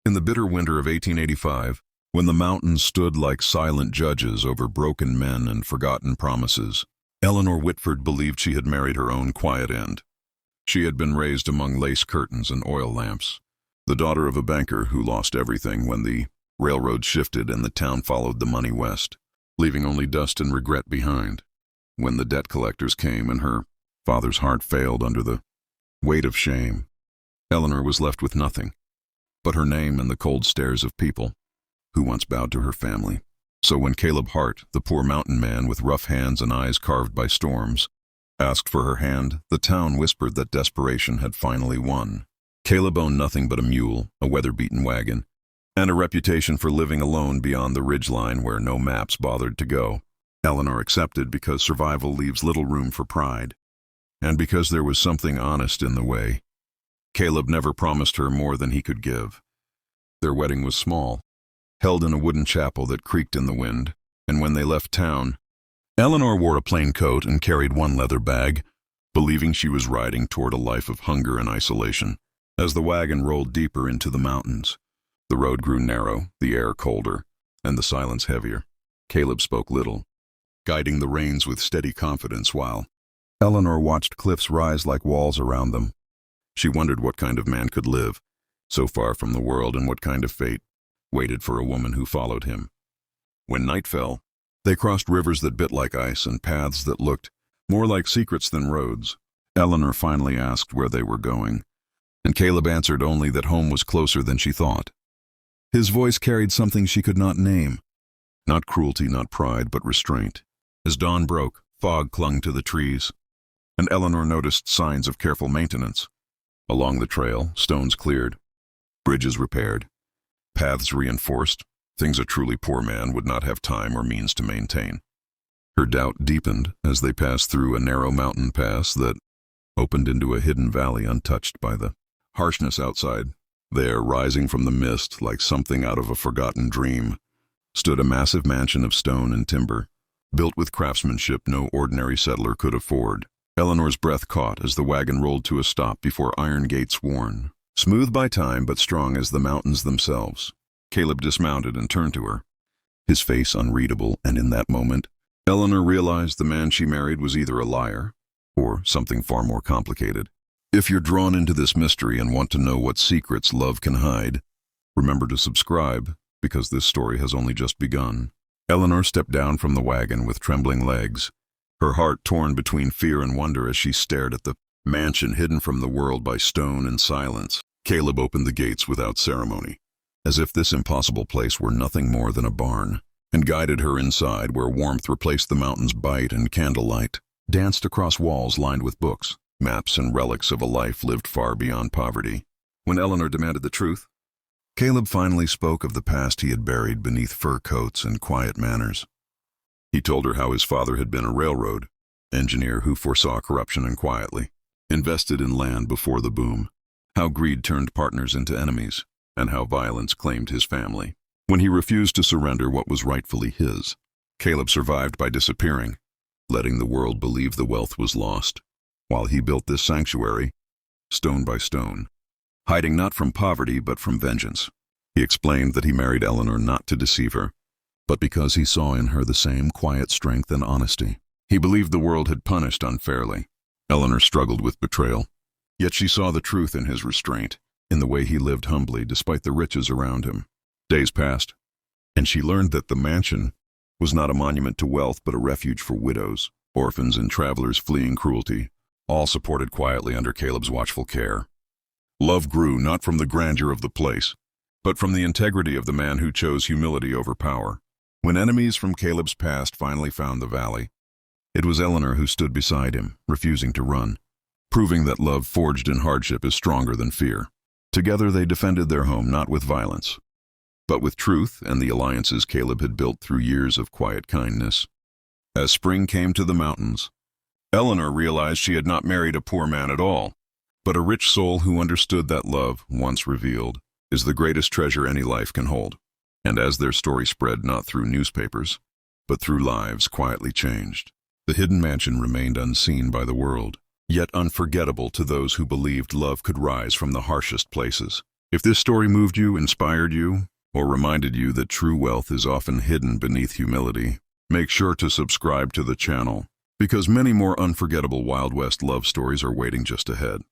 In the bitter winter of 1885, when the mountains stood like silent judges over broken men and forgotten promises, Eleanor Whitford believed she had married her own quiet end. She had been raised among lace curtains and oil lamps, the daughter of a banker who lost everything when the railroad shifted and the town followed the money west, leaving only dust and regret behind. When the debt collectors came and her father's heart failed under the weight of shame, Eleanor was left with nothing but her name and the cold stares of people who once bowed to her family. So when Caleb Hart, the poor mountain man with rough hands and eyes carved by storms, asked for her hand, the town whispered that desperation had finally won. Caleb owned nothing but a mule, a weather-beaten wagon, and a reputation for living alone beyond the ridgeline where no maps bothered to go. Eleanor accepted because survival leaves little room for pride, and because there was something honest in the way. Caleb never promised her more than he could give. Their wedding was small, held in a wooden chapel that creaked in the wind, and when they left town, Eleanor wore a plain coat and carried one leather bag, believing she was riding toward a life of hunger and isolation. As the wagon rolled deeper into the mountains, the road grew narrow, the air colder, and the silence heavier. Caleb spoke little, guiding the reins with steady confidence while Eleanor watched cliffs rise like walls around them. She wondered what kind of man could live so far from the world and what kind of fate waited for a woman who followed him. When night fell, they crossed rivers that bit like ice and paths that looked more like secrets than roads. Eleanor finally asked where they were going, and Caleb answered only that home was closer than she thought. His voice carried something she could not name. Not cruelty, not pride, but restraint. As dawn broke, fog clung to the trees, and Eleanor noticed signs of careful maintenance. Along the trail, stones cleared, bridges repaired, paths reinforced, things a truly poor man would not have time or means to maintain. Her doubt deepened as they passed through a narrow mountain pass that opened into a hidden valley untouched by the harshness outside. There, rising from the mist like something out of a forgotten dream, stood a massive mansion of stone and timber, built with craftsmanship no ordinary settler could afford. Eleanor's breath caught as the wagon rolled to a stop before iron gates worn, smooth by time but strong as the mountains themselves. Caleb dismounted and turned to her, his face unreadable, and in that moment, Eleanor realized the man she married was either a liar or something far more complicated. If you're drawn into this mystery and want to know what secrets love can hide, remember to subscribe, because this story has only just begun. Eleanor stepped down from the wagon with trembling legs, her heart torn between fear and wonder as she stared at the mansion hidden from the world by stone and silence. Caleb opened the gates without ceremony, as if this impossible place were nothing more than a barn, and guided her inside where warmth replaced the mountain's bite and candlelight danced across walls lined with books, maps and relics of a life lived far beyond poverty. When Eleanor demanded the truth, Caleb finally spoke of the past he had buried beneath fur coats and quiet manners. He told her how his father had been a railroad engineer who foresaw corruption and quietly invested in land before the boom, how greed turned partners into enemies, and how violence claimed his family. When he refused to surrender what was rightfully his, Caleb survived by disappearing, letting the world believe the wealth was lost, while he built this sanctuary, stone by stone, hiding not from poverty but from vengeance. He explained that he married Eleanor not to deceive her, but because he saw in her the same quiet strength and honesty. He believed the world had punished unfairly. Eleanor struggled with betrayal, yet she saw the truth in his restraint, in the way he lived humbly despite the riches around him. Days passed, and she learned that the mansion was not a monument to wealth but a refuge for widows, orphans, and travelers fleeing cruelty, all supported quietly under Caleb's watchful care. Love grew not from the grandeur of the place, but from the integrity of the man who chose humility over power. When enemies from Caleb's past finally found the valley, it was Eleanor who stood beside him, refusing to run, proving that love forged in hardship is stronger than fear. Together they defended their home not with violence, but with truth and the alliances Caleb had built through years of quiet kindness. As spring came to the mountains, Eleanor realized she had not married a poor man at all, but a rich soul who understood that love, once revealed, is the greatest treasure any life can hold. And as their story spread not through newspapers, but through lives quietly changed, the hidden mansion remained unseen by the world, yet unforgettable to those who believed love could rise from the harshest places. If this story moved you, inspired you, or reminded you that true wealth is often hidden beneath humility, make sure to subscribe to the channel, because many more unforgettable Wild West love stories are waiting just ahead.